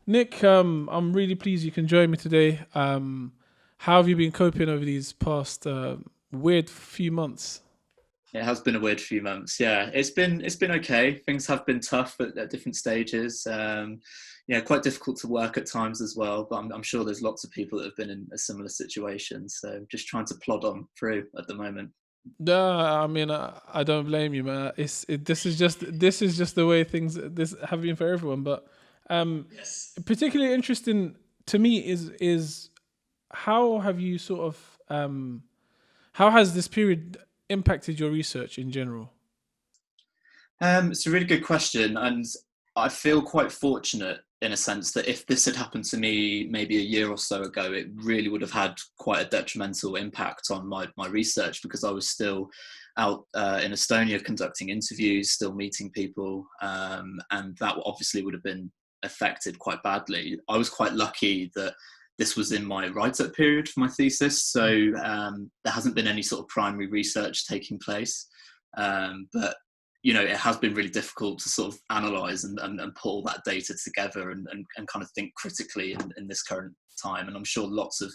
Nick, I'm really pleased you can join me today. How have you been coping over these past weird few months? It has been a weird few months. Yeah, it's been okay. Things have been tough at different stages. Yeah, quite difficult to work at times as well. But I'm sure there's lots of people that have been in a similar situation. So just trying to plod on through at the moment. No, I mean I don't blame you, man. This is just the way things this have been for everyone. But um, Yes. particularly interesting to me is how have you sort of how has this period impacted your research in general? It's a really good question, and I feel quite fortunate in a sense that if this had happened to me maybe a year or so ago, it really would have had quite a detrimental impact on my research because I was still out in Estonia conducting interviews, still meeting people, and that obviously would have been affected quite badly. I was quite lucky that this was in my write-up period for my thesis, so there hasn't been any sort of primary research taking place. But it has been really difficult to sort of analyze and put all that data together and kind of think critically in this current time. And I'm sure lots of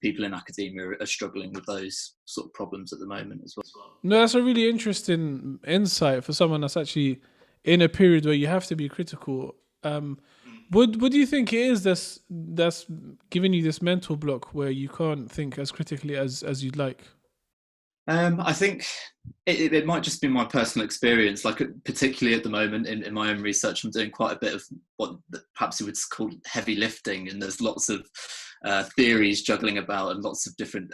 people in academia are struggling with those sort of problems at the moment as well. No, that's a really interesting insight for someone that's actually in a period where you have to be critical. Um, what do you think it is that's giving you this mental block where you can't think as critically as you'd like? I think it might just be my personal experience, like particularly at the moment in my own research, I'm doing quite a bit of what perhaps you would call heavy lifting, and there's lots of theories juggling about and lots of different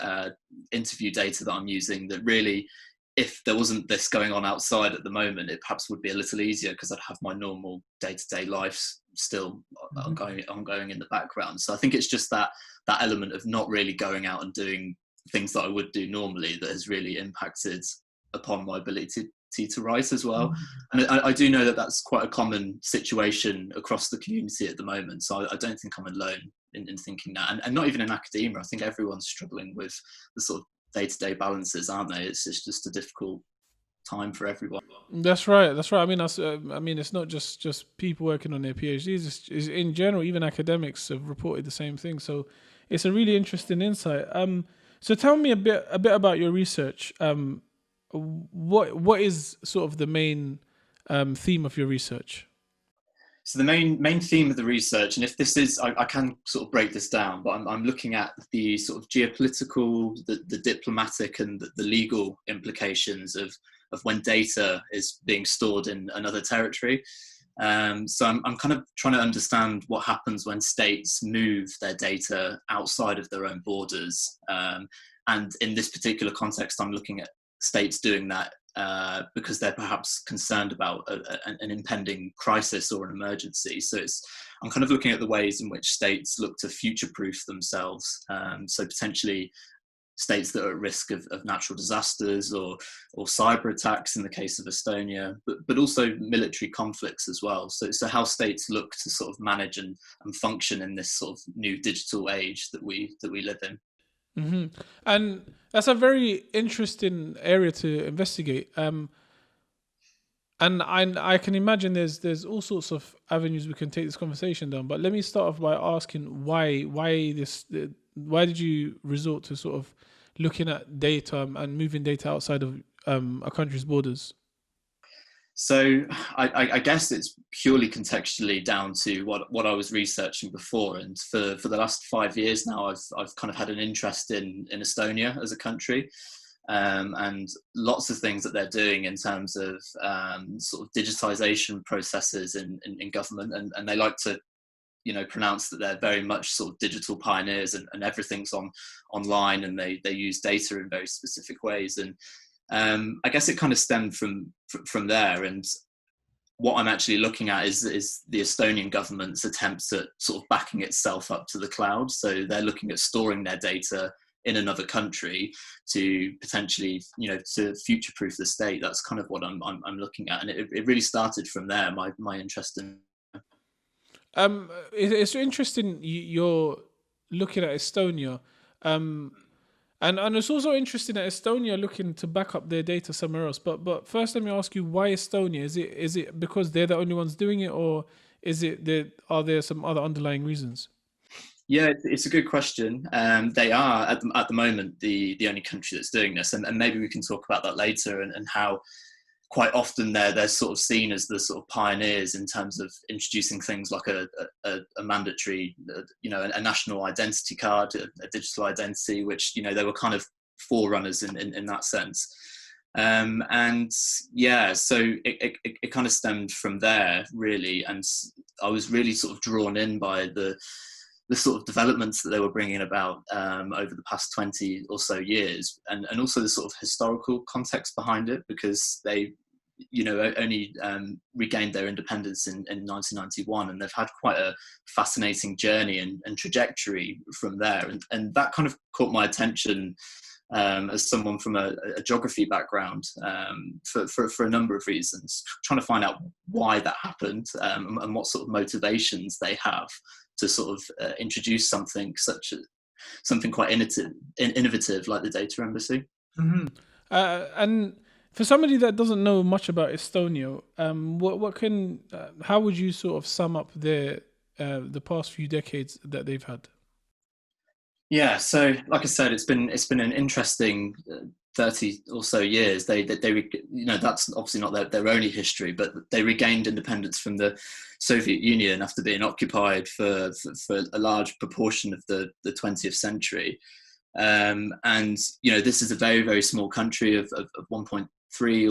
interview data that I'm using that really, if there wasn't this going on outside at the moment, it perhaps would be a little easier because I'd have my normal day-to-day life still ongoing in the background. So I think it's just that element of not really going out and doing things that I would do normally that has really impacted upon my ability to write as well. And I do know that that's quite a common situation across the community at the moment. So I don't think I'm alone in thinking that. And not even in academia, I think everyone's struggling with the sort of day-to-day balances, aren't they? It's just a difficult time for everyone. That's right. That's right. I mean, it's not just people working on their PhDs. It's in general, even academics have reported the same thing. So it's a really interesting insight. So tell me a bit about your research. What is sort of the main theme of your research? So the main theme of the research, and if this is, I can sort of break this down, but I'm looking at the sort of geopolitical, the diplomatic, and the legal implications of when data is being stored in another territory. So I'm kind of trying to understand what happens when states move their data outside of their own borders. And in this particular context, I'm looking at states doing that because they're perhaps concerned about an impending crisis or an emergency. So I'm kind of looking at the ways in which states look to future-proof themselves. So potentially states that are at risk of natural disasters or cyber attacks in the case of Estonia, but also military conflicts as well. So how states look to sort of manage and function in this sort of new digital age that we live in. hmm And that's a very interesting area to investigate. And I can imagine there's all sorts of avenues we can take this conversation down. But let me start off by asking why did you resort to sort of looking at data and moving data outside of a country's borders? So I guess it's purely contextually down to what I was researching before, and for the last 5 years now, I've kind of had an interest in Estonia as a country, and lots of things that they're doing in terms of sort of digitization processes in government, and they like to pronounce that they're very much sort of digital pioneers, and everything's online, and they use data in very specific ways. And I guess it kind of stemmed from there. And what I'm actually looking at is the Estonian government's attempts at sort of backing itself up to the cloud. So they're looking at storing their data in another country to potentially, to future-proof the state. That's kind of what I'm looking at, and it really started from there. My interest in. It's interesting you're looking at Estonia. Um, and it's also interesting that Estonia are looking to back up their data somewhere else. But first, let me ask you, why Estonia? Is it because they're the only ones doing it, or Are there some other underlying reasons? Yeah, it's a good question. They are at the moment the only country that's doing this, and maybe we can talk about that later, and how quite often they're sort of seen as the sort of pioneers in terms of introducing things like a mandatory, a national identity card, a digital identity, which they were kind of forerunners in that sense. And yeah, so it kind of stemmed from there really, and I was really sort of drawn in by the sort of developments that they were bringing about over the past 20 or so years, and also the sort of historical context behind it, because they only regained their independence in 1991, and they've had quite a fascinating journey and trajectory from there, and that kind of caught my attention as someone from a geography background, for a number of reasons, trying to find out why that happened, and what sort of motivations they have to sort of introduce something quite innovative like the data embassy. Mm-hmm. And for somebody that doesn't know much about Estonia, how would you sort of sum up the past few decades that they've had? Yeah, so like I said, it's been an interesting 30 or so years. They that's obviously not their only history, but they regained independence from the Soviet Union after being occupied for a large proportion of the 20th century. And this is a very, very small country of 1.3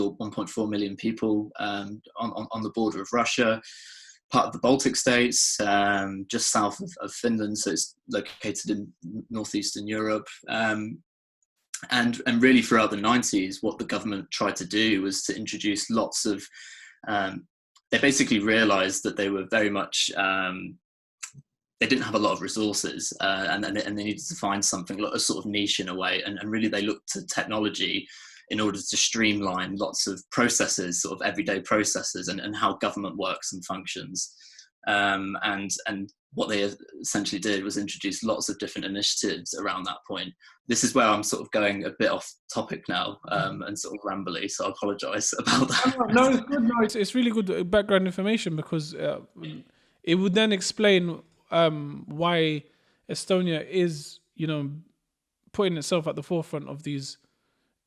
or 1.4 million people, on the border of Russia, part of the Baltic states, just south of Finland, so it's located in northeastern Europe. And really throughout the 90s, what the government tried to do was to introduce lots of, they basically realized that they were very much, they didn't have a lot of resources, and they needed to find something, a sort of niche in a way, and really they looked to technology in order to streamline lots of processes, sort of everyday processes, and how government works and functions. And what they essentially did was introduce lots of different initiatives around that point. This is where I'm sort of going a bit off topic now, and sort of rambly, so I apologise about that. No, it's good. No, it's really good background information, because it would then explain why Estonia is, putting itself at the forefront of these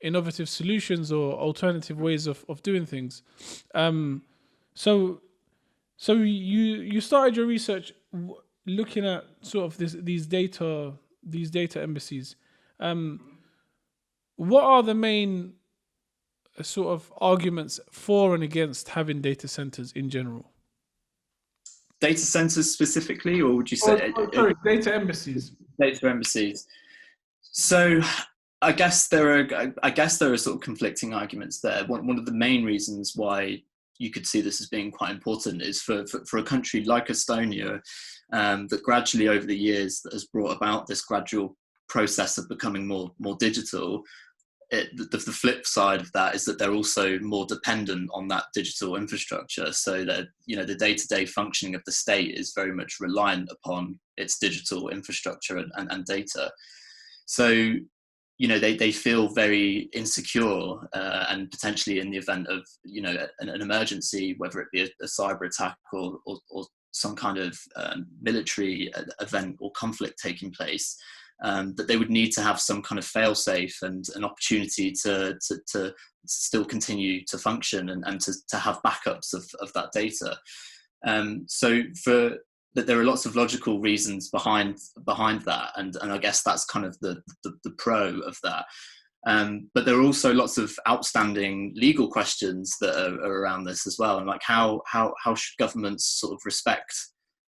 innovative solutions or alternative ways of doing things. So you started your research looking at sort of these data embassies. What are the main sort of arguments for and against having data centers in general? Data centers specifically, or would you say? Data embassies. Data embassies. So I guess there are sort of conflicting arguments there. One of the main reasons why you could see this as being quite important is for a country like Estonia, that gradually over the years has brought about this gradual process of becoming more digital. The flip side of that is that they're also more dependent on that digital infrastructure. So that the day-to-day functioning of the state is very much reliant upon its digital infrastructure and data. So they feel very insecure, and potentially in the event of an emergency, whether it be a cyber attack or some kind of military event or conflict taking place, that they would need to have some kind of fail-safe and an opportunity to still continue to function and to have backups of that data. So that there are lots of logical reasons behind that, and I guess that's kind of the pro of that. But there are also lots of outstanding legal questions that are around this as well, and like how should governments sort of respect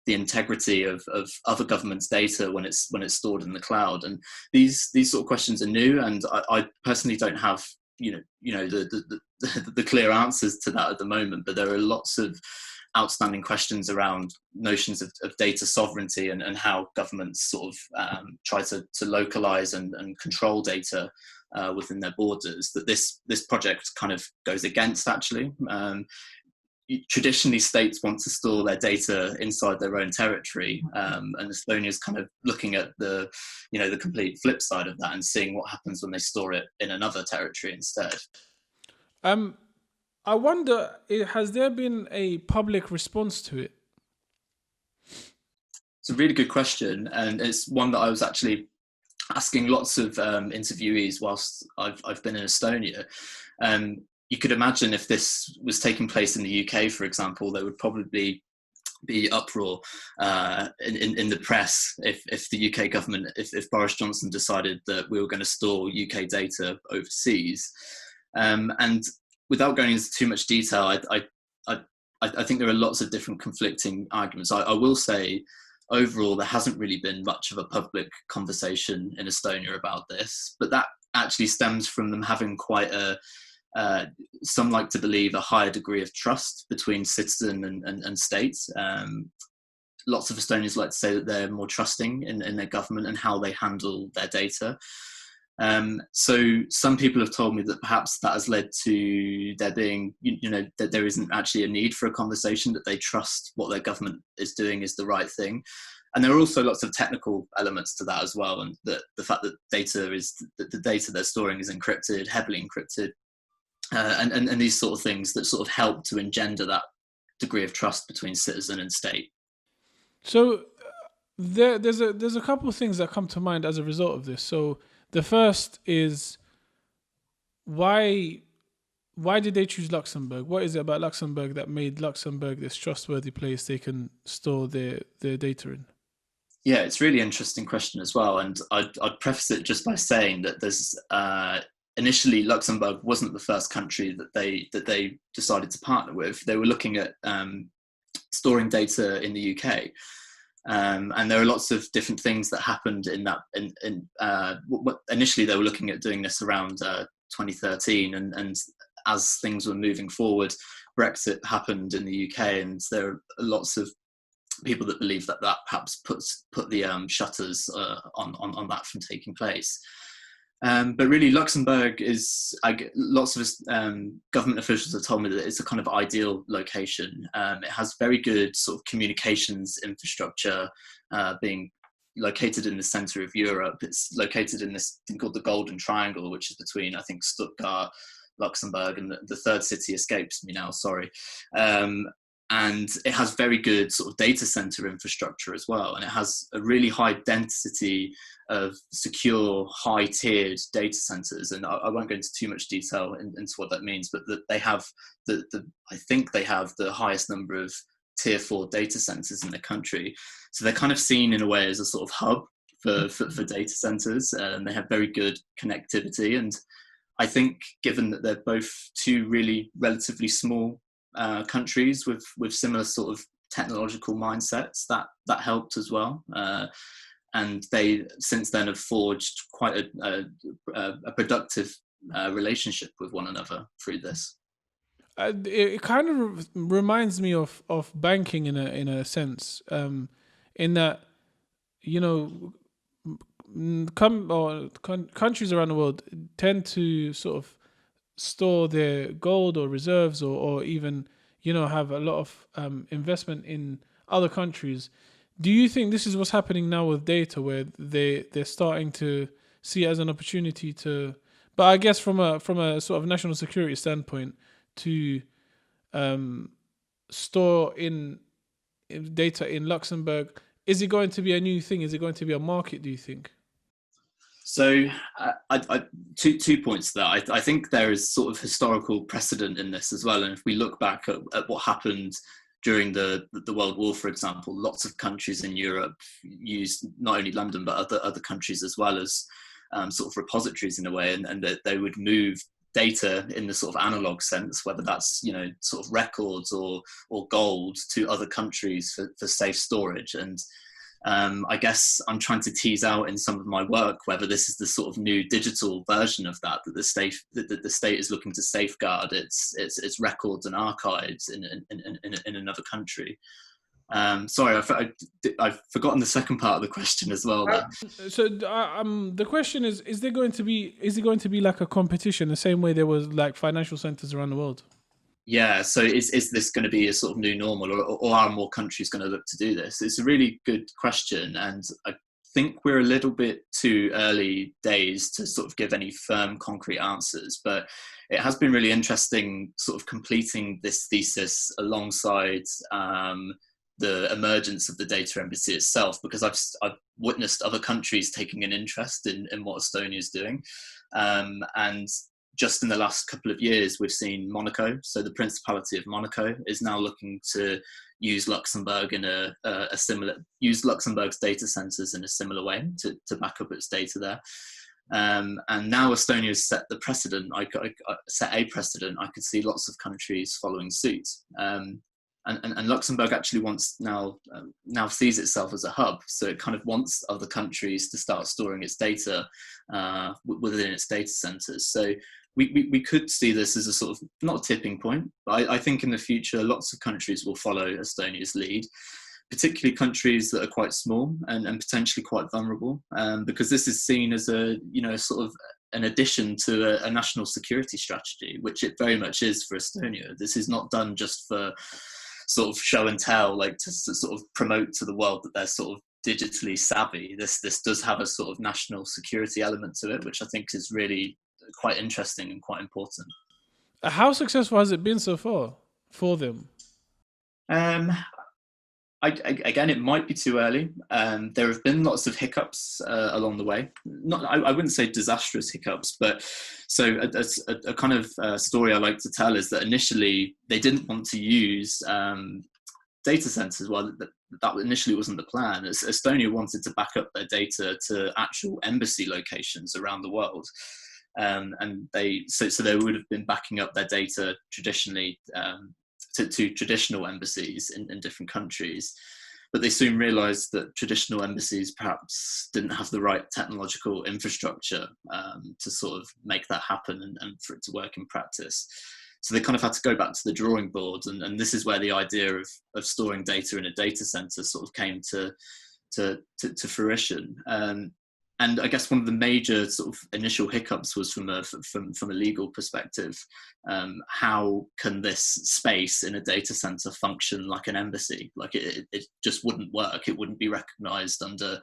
the integrity of other governments' data when it's stored in the cloud? And these sort of questions are new, and I personally don't have the clear answers to that at the moment. But there are lots of outstanding questions around notions of data sovereignty and how governments sort of try to localize and control data within their borders, that this project kind of goes against, actually. Traditionally, states want to store their data inside their own territory, and Estonia is kind of looking at the complete flip side of that and seeing what happens when they store it in another territory instead. I wonder, has there been a public response to it? It's a really good question, and it's one that I was actually asking lots of interviewees whilst I've been in Estonia. You could imagine if this was taking place in the UK, for example, there would probably be uproar in the press if the UK government, if Boris Johnson decided that we were going to store UK data overseas. And without going into too much detail, I think there are lots of different conflicting arguments. I will say, overall, there hasn't really been much of a public conversation in Estonia about this, but that actually stems from them having quite some like to believe, a higher degree of trust between citizen and state. Lots of Estonians like to say that they're more trusting in their government and how they handle their data. So some people have told me that perhaps that has led to there being, that there isn't actually a need for a conversation, that they trust what their government is doing is the right thing. And there are also lots of technical elements to that as well, and that the fact that the data they're storing is encrypted, heavily encrypted, and these sort of things that sort of help to engender that degree of trust between citizen and state. So there's a couple of things that come to mind as a result of this. So the first is why did they choose Luxembourg? What is it about Luxembourg that made Luxembourg this trustworthy place they can store their data in? Yeah, it's a really interesting question as well. And I'd preface it just by saying that there's initially Luxembourg wasn't the first country that they decided to partner with. They were looking at storing data in the UK. And there are lots of different things that happened in that. Initially, they were looking at doing this around 2013, and as things were moving forward, Brexit happened in the UK, and there are lots of people that believe that perhaps put the shutters on that from taking place. But really, Luxembourg is, lots of government officials have told me that it's a kind of ideal location. It has very good sort of communications infrastructure, being located in the center of Europe. It's located in this thing called the Golden Triangle, which is between, I think, Stuttgart, Luxembourg, and the third city escapes me now, sorry. And it has very good sort of data center infrastructure as well. And it has a really high density of secure, high-tiered data centers. And I won't go into too much detail into what that means, but that they have I think they have the highest number of tier 4 data centers in the country. So they're kind of seen in a way as a sort of hub for data centers, and they have very good connectivity. And I think given that they're both two really relatively small countries with similar sort of technological mindsets, that helped as well. And they since then have forged quite a productive relationship with one another through this. It kind of reminds me of banking in a sense, in that, countries around the world tend to sort of store their gold or reserves, or even have a lot of investment in other countries. Do you think this is what's happening now with data, where they're starting to see it as an opportunity to, but I guess from a sort of national security standpoint, to store in data in Luxembourg? Is it going to be a new thing? Is it going to be a market, do you think? So two points there. I think there is sort of historical precedent in this as well. And if we look back at what happened during the World War, for example, lots of countries in Europe used not only London, but other countries as well as sort of repositories in a way, and that they would move data in the sort of analog sense, whether that's sort of records or gold, to other countries for safe storage. And I guess I'm trying to tease out in some of my work whether this is the sort of new digital version of that the state is looking to safeguard its records and archives in another country. Sorry, I've forgotten the second part of the question as well there. So the question is it going to be like a competition, the same way there was like financial centers around the world? Yeah, so is this going to be a sort of new normal, or are more countries going to look to do this? It's a really good question, and I think we're a little bit too early days to sort of give any firm, concrete answers, but it has been really interesting sort of completing this thesis alongside the emergence of the data embassy itself, because I've witnessed other countries taking an interest in what Estonia is doing. And just in the last couple of years, we've seen Monaco. So the Principality of Monaco is now looking to use Luxembourg in use Luxembourg's data centers in a similar way to back up its data there. And now Estonia has set the precedent. Set a precedent. I could see lots of countries following suit. And Luxembourg actually now sees itself as a hub, so it kind of wants other countries to start storing its data within its data centers. So we could see this as a sort of, not a tipping point, but I think in the future lots of countries will follow Estonia's lead, particularly countries that are quite small and potentially quite vulnerable, because this is seen as a sort of an addition to a national security strategy, which it very much is for Estonia. This is not done just for sort of show and tell, like to sort of promote to the world that they're sort of digitally savvy. This does have a sort of national security element to it, which I think is really quite interesting and quite important. How successful has it been so far for them? Again, it might be too early. There have been lots of hiccups along the way. I wouldn't say disastrous hiccups, but so a kind of story I like to tell is that initially they didn't want to use data centers. Well, that initially wasn't the plan. Estonia wanted to back up their data to actual embassy locations around the world. And so they would have been backing up their data traditionally to traditional embassies in different countries. But they soon realized that traditional embassies perhaps didn't have the right technological infrastructure to sort of make that happen and for it to work in practice. So they kind of had to go back to the drawing board, and this is where the idea of storing data in a data center sort of came to fruition. And I guess one of the major sort of initial hiccups was from a legal perspective. How can this space in a data center function like an embassy? Like it just wouldn't work. It wouldn't be recognized under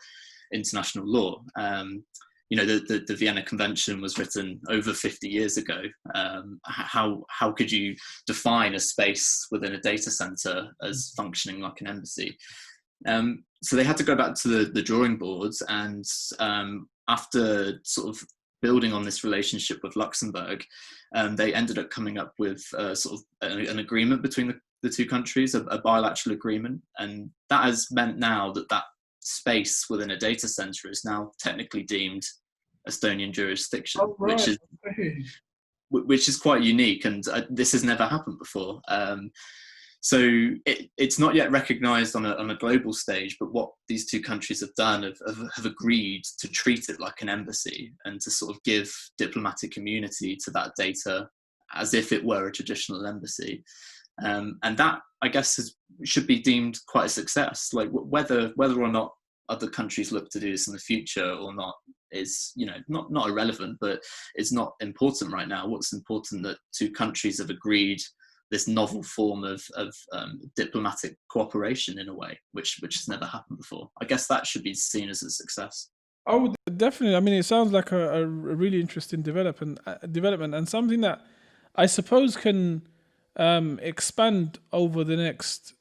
international law. The Vienna Convention was written over 50 years ago. How could you define a space within a data center as functioning like an embassy? So they had to go back to the drawing boards, and after sort of building on this relationship with Luxembourg, they ended up coming up with sort of an agreement between the two countries, a bilateral agreement, and that has meant now that space within a data center is now technically deemed Estonian jurisdiction, Oh, right. which is quite unique, and this has never happened before. So it's not yet recognised on a global stage, but what these two countries have done have agreed to treat it like an embassy and to sort of give diplomatic immunity to that data as if it were a traditional embassy. And that, I guess, should be deemed quite a success. Like whether or not other countries look to do this in the future or not is, not irrelevant, but it's not important right now. What's important that two countries have agreed this novel form of diplomatic cooperation in a way, which has never happened before. I guess that should be seen as a success. Oh, definitely. I mean, it sounds like a really interesting development and something that I suppose can expand over the next,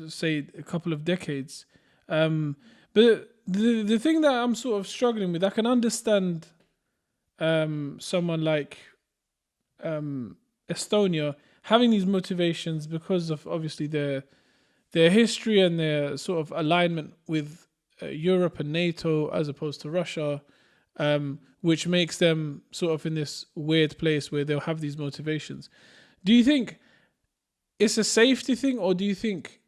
say, a couple of decades. But the thing that I'm sort of struggling with, I can understand someone like Estonia having these motivations because of obviously their history and their sort of alignment with Europe and NATO as opposed to Russia, which makes them sort of in this weird place where they'll have these motivations. Do you think it's a safety thing, or do you think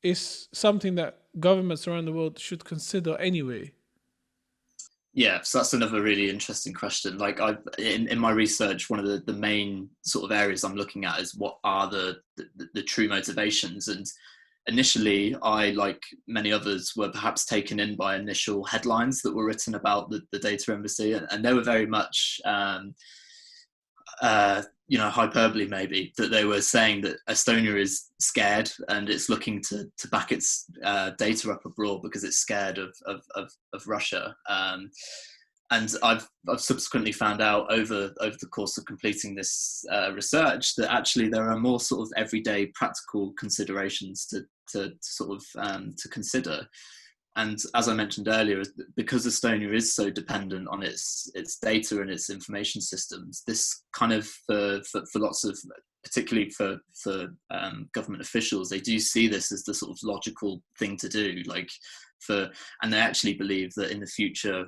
it's something that governments around the world should consider anyway? Yeah, so that's another really interesting question. Like in my research, one of the main sort of areas I'm looking at is what are the true motivations. And initially, I, like many others, were perhaps taken in by initial headlines that were written about the data embassy, and they were very much hyperbole maybe, that they were saying that Estonia is scared and it's looking to back its data up abroad because it's scared of Russia. and I've subsequently found out over the course of completing this research that actually there are more sort of everyday practical considerations to sort of to consider. And as I mentioned earlier, because Estonia is so dependent on its data and its information systems, this kind of for lots of, particularly for government officials, they do see this as the sort of logical thing to do. And they actually believe that in the future,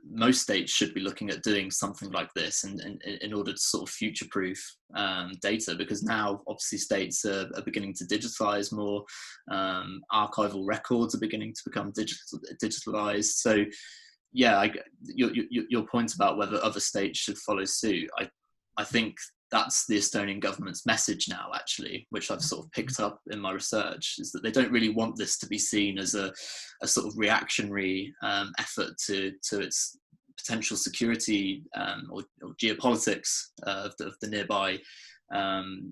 most states should be looking at doing something like this in order to sort of future-proof data, because now obviously states are beginning to digitalize more, archival records are beginning to become digitalized. So yeah, your point about whether other states should follow suit, I think that's the Estonian government's message now, actually, which I've sort of picked up in my research, is that they don't really want this to be seen as a sort of reactionary effort to its potential security or geopolitics of the nearby, the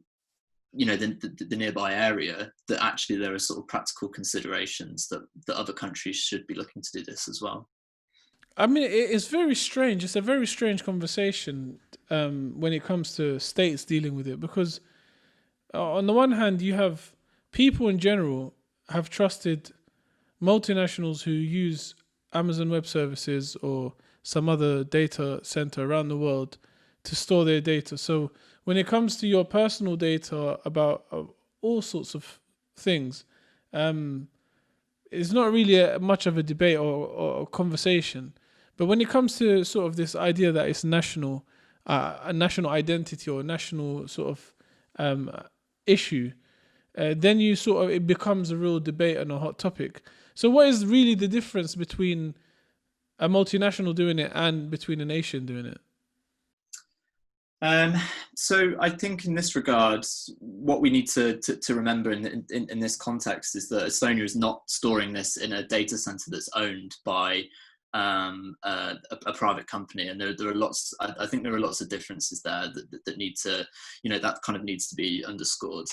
nearby area. That actually there are sort of practical considerations that other countries should be looking to do this as well. I mean, it's very strange. It's a very strange conversation when it comes to states dealing with it, because on the one hand, you have people in general have trusted multinationals who use Amazon Web Services or some other data center around the world to store their data. So when it comes to your personal data about all sorts of things, it's not really much of a debate or conversation. But when it comes to sort of this idea that it's national, a national identity or a national sort of issue, then it becomes a real debate and a hot topic. So what is really the difference between a multinational doing it and between a nation doing it? So I think in this regard, what we need to remember in this context is that Estonia is not storing this in a data center that's owned by a private company, and there are lots. I think there are lots of differences there that need to, that kind of needs to be underscored.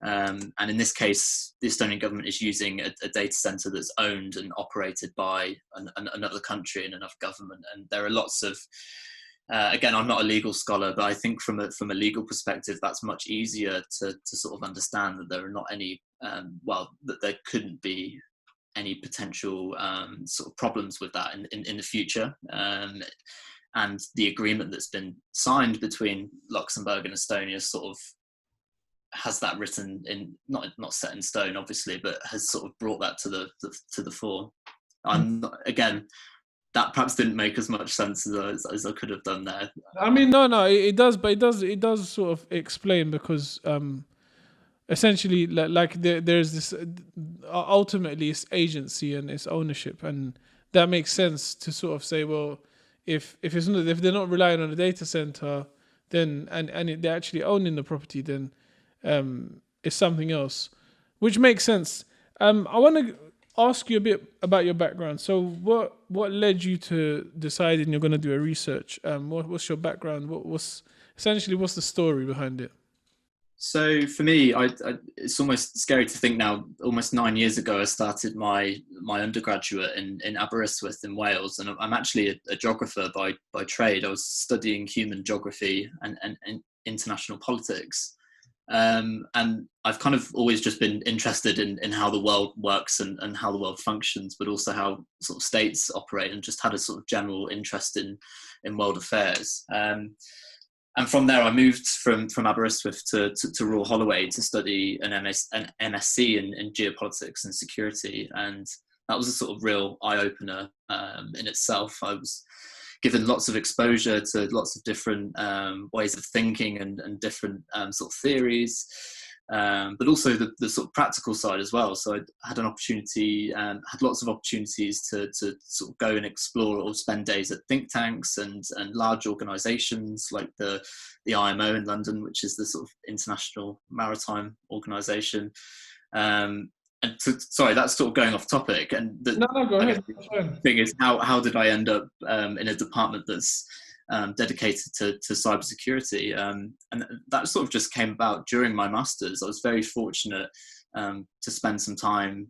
And in this case, the Estonian government is using a data center that's owned and operated by another country and another government, and there are lots of. Again, I'm not a legal scholar, but I think from a legal perspective, that's much easier to sort of understand that there are not any, that there couldn't be any potential sort of problems with that in the future. And the agreement that's been signed between Luxembourg and Estonia sort of has that written in, not set in stone, obviously, but has sort of brought that to the fore. Again, that perhaps didn't make as much sense as I could have done there. I mean, no, it does, but it does sort of explain, because essentially, there's this ultimately it's agency and it's ownership, and that makes sense to sort of say, well, if they're not relying on a data center, then and they're actually owning the property, then it's something else, which makes sense. I want to ask you a bit about your background. So what led you to deciding you're going to do a research? What's your background? What's the story behind it? So for me, it's almost scary to think now, almost 9 years ago, I started my undergraduate in Aberystwyth in Wales, and I'm actually a geographer by trade. I was studying human geography and international politics. And I've kind of always just been interested in how the world works and how the world functions, but also how sort of states operate, and just had a sort of general interest in world affairs. And from there, I moved from Aberystwyth to Royal Holloway to study an MSc in geopolitics and security. And that was a sort of real eye-opener in itself. I was given lots of exposure to lots of different ways of thinking and different sort of theories, but also the sort of practical side as well. So I had an opportunity, had lots of opportunities to sort of go and explore or spend days at think tanks and large organisations like the IMO in London, which is the sort of International Maritime Organisation. Sorry, that's sort of going off topic. And No, go ahead. The thing is, how did I end up in a department that's dedicated to cybersecurity? And that sort of just came about during my master's. I was very fortunate to spend some time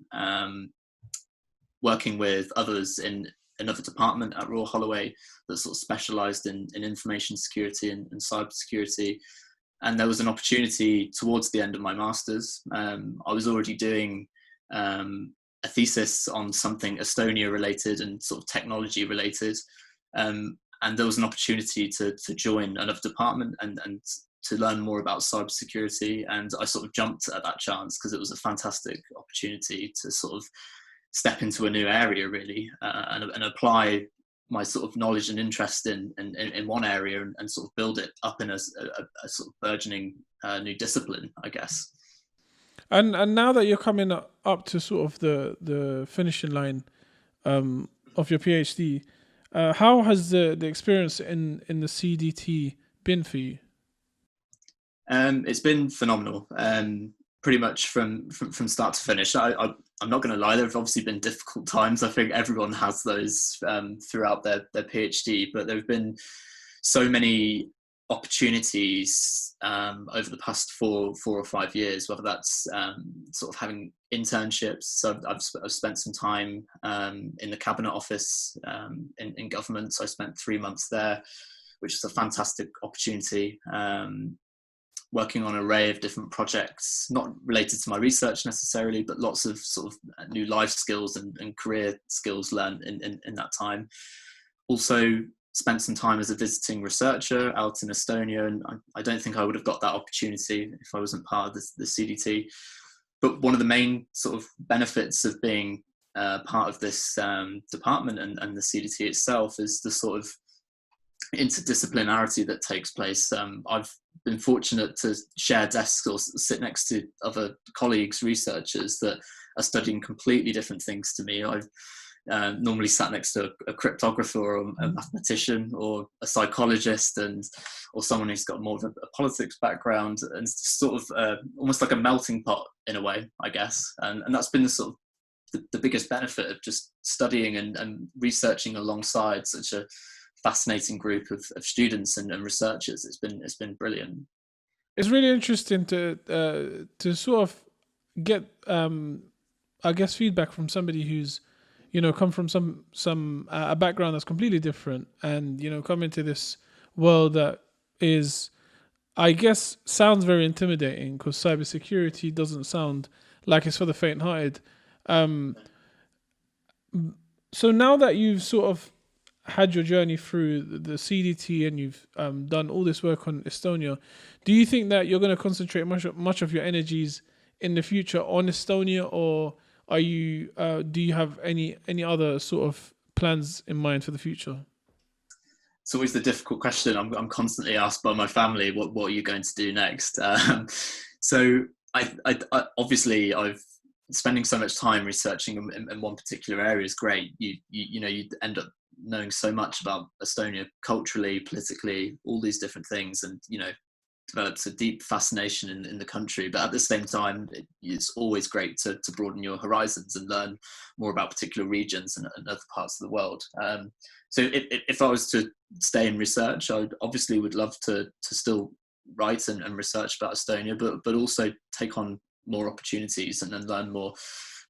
working with others in another department at Royal Holloway that sort of specialised in information security and cyber security. And there was an opportunity towards the end of my master's. I was already doing a thesis on something Estonia related and sort of technology related. And there was an opportunity to join another department and to learn more about cybersecurity. And I sort of jumped at that chance because it was a fantastic opportunity to sort of step into a new area, really, and apply my sort of knowledge and interest in one area and sort of build it up in a sort of burgeoning new discipline, I guess. And now that you're coming up to sort of the finishing line of your PhD, how has the experience in the CDT been for you? It's been phenomenal. Pretty much from start to finish. I'm not going to lie, there have obviously been difficult times. I think everyone has those throughout their PhD, but there have been so many opportunities over the past 4 or 5 years, whether that's sort of having internships. So I've spent some time in the cabinet office in government. So I spent 3 months there, which is a fantastic opportunity. Working on an array of different projects, not related to my research necessarily, but lots of sort of new life skills and career skills learned in that time. Also spent some time as a visiting researcher out in Estonia, and I don't think I would have got that opportunity if I wasn't part of the CDT. But one of the main sort of benefits of being part of this department and the CDT itself is the sort of interdisciplinarity that takes place. I've been fortunate to share desks or sit next to other colleagues, researchers that are studying completely different things to me. I've normally sat next to a cryptographer or a mathematician or a psychologist or someone who's got more of a politics background, and sort of almost like a melting pot in a way, I guess. And that's been the sort of the biggest benefit of just studying and researching alongside such a fascinating group of students and researchers. It's been brilliant. It's really interesting to sort of get I guess feedback from somebody who's come from some a background that's completely different, and come into this world that is, I guess, sounds very intimidating, because cybersecurity doesn't sound like it's for the faint-hearted. So now that you've sort of had your journey through the CDT and you've done all this work on Estonia, do you think that you're going to concentrate much of your energies in the future on Estonia, or are you do you have any other sort of plans in mind for the future? It's always the difficult question. I'm constantly asked by my family, what are you going to do next? So I obviously I've spending so much time researching in one particular area is great. You end up knowing so much about Estonia culturally, politically, all these different things, and develops a deep fascination in the country. But at the same time, it's always great to broaden your horizons and learn more about particular regions and other parts of the world. So if I was to stay in research, I obviously would love to still write and research about Estonia, but also take on more opportunities and learn more,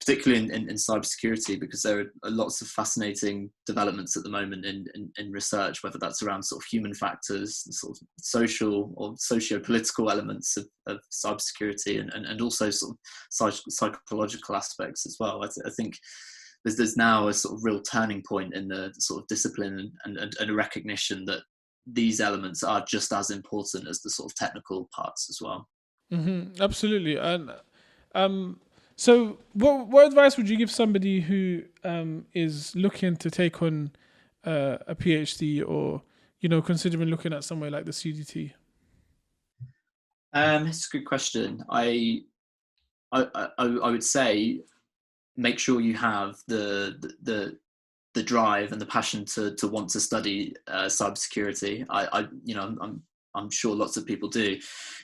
particularly in cybersecurity, because there are lots of fascinating developments at the moment in research, whether that's around sort of human factors, sort of social or socio-political elements of cybersecurity, and also sort of psychological aspects as well. I think there's now a sort of real turning point in the sort of discipline and a recognition that these elements are just as important as the sort of technical parts as well. Mm-hmm, absolutely. And so what advice would you give somebody who is looking to take on a PhD, or considering looking at somewhere like the CDT? It's a good question. I would say make sure you have the drive and the passion to want to study cybersecurity. I'm sure lots of people do.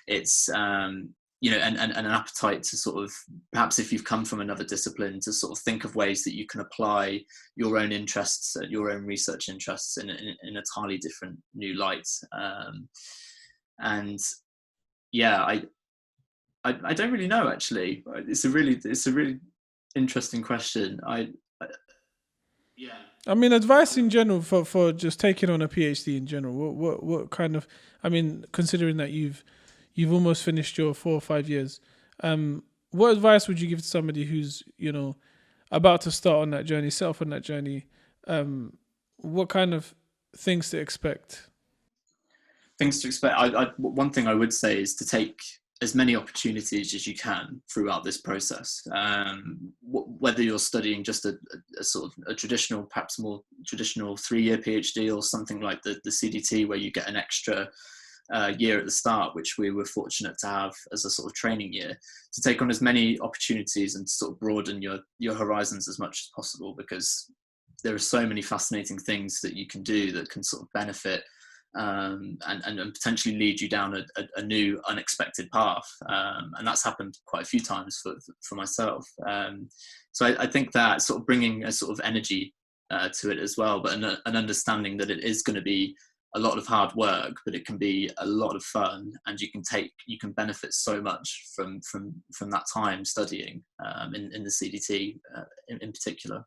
It's and an appetite to sort of, perhaps if you've come from another discipline, to sort of think of ways that you can apply your own interests, your own research interests in a entirely different new light. And yeah, I don't really know, actually. It's a really interesting question. I mean, advice in general for just taking on a PhD in general. What kind of? I mean, considering that you've almost finished your 4 or 5 years, what advice would you give to somebody who's about to start on that journey, set off on that journey? What kind of things to expect? Things to expect. One thing I would say is to take as many opportunities as you can throughout this process. Whether you're studying just a sort of a traditional, perhaps more traditional 3-year PhD, or something like the CDT, where you get an extra year at the start, which we were fortunate to have as a sort of training year, to take on as many opportunities and sort of broaden your horizons as much as possible, because there are so many fascinating things that you can do that can sort of benefit and potentially lead you down a new unexpected path, and that's happened quite a few times for myself. So I think that sort of bringing a sort of energy to it as well, but an understanding that it is going to be a lot of hard work, but it can be a lot of fun, and you can benefit so much from that time studying in the CDT in particular.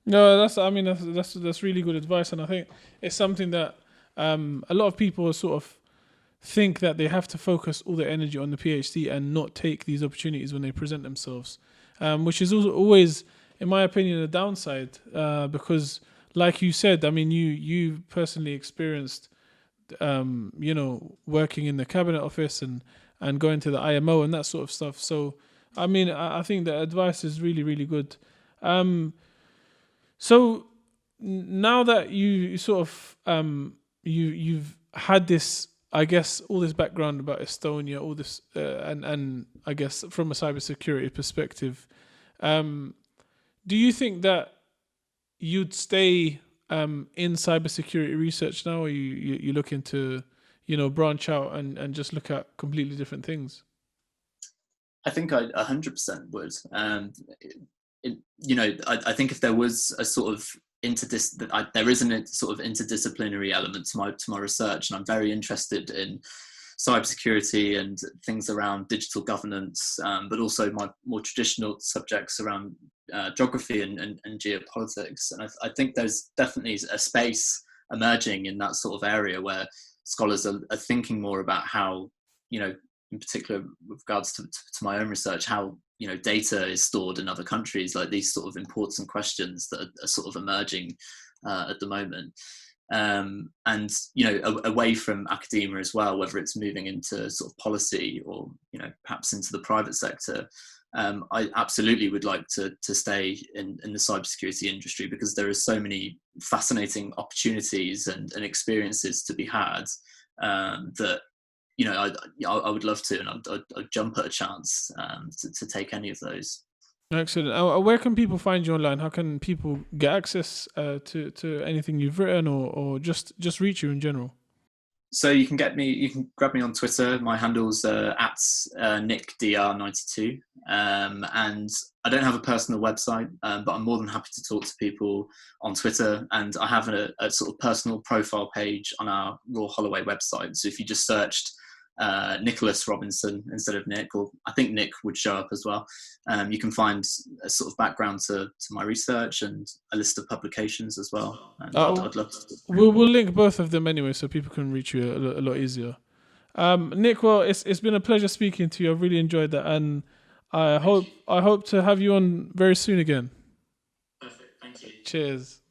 No, that's really good advice, and I think it's something that a lot of people sort of think that they have to focus all their energy on the PhD and not take these opportunities when they present themselves, which is also always, in my opinion, a downside, because, like you said, I mean, you personally experienced, working in the cabinet office and going to the IMO and that sort of stuff. So, I mean, I think that advice is really, really good. So now that you sort of you've had this, I guess, all this background about Estonia, all this, and I guess from a cybersecurity perspective, do you think that you'd stay in cybersecurity research now, or you looking to branch out and just look at completely different things? I think I 100% would. I think if there was a sort of there isn't a sort of interdisciplinary element to my research, and I'm very interested in cybersecurity and things around digital governance, but also my more traditional subjects around geography and geopolitics. And I think there's definitely a space emerging in that sort of area where scholars are thinking more about how, in particular with regards to my own research, how data is stored in other countries, like these sort of important questions that are sort of emerging at the moment, and away from academia as well, whether it's moving into sort of policy or perhaps into the private sector. I absolutely would like to stay in the cybersecurity industry, because there are so many fascinating opportunities and experiences to be had, that I would love to, and I'd jump at a chance to take any of those. Excellent. Where can people find you online? How can people get access to anything you've written, or just reach you in general? So you can grab me on Twitter. My handle's at nickdr92, and I don't have a personal website, but I'm more than happy to talk to people on Twitter, and I have a sort of personal profile page on our Royal Holloway website. So if you just searched Nicholas Robinson instead of Nick, or I think Nick would show up as well, you can find a sort of background to my research and a list of publications as well. And I'd love to. We'll link both of them anyway, so people can reach you a lot easier. Nick, well, it's been a pleasure speaking to you. I've really enjoyed that, and I hope to have you on very soon again. Perfect. Thank you. Cheers.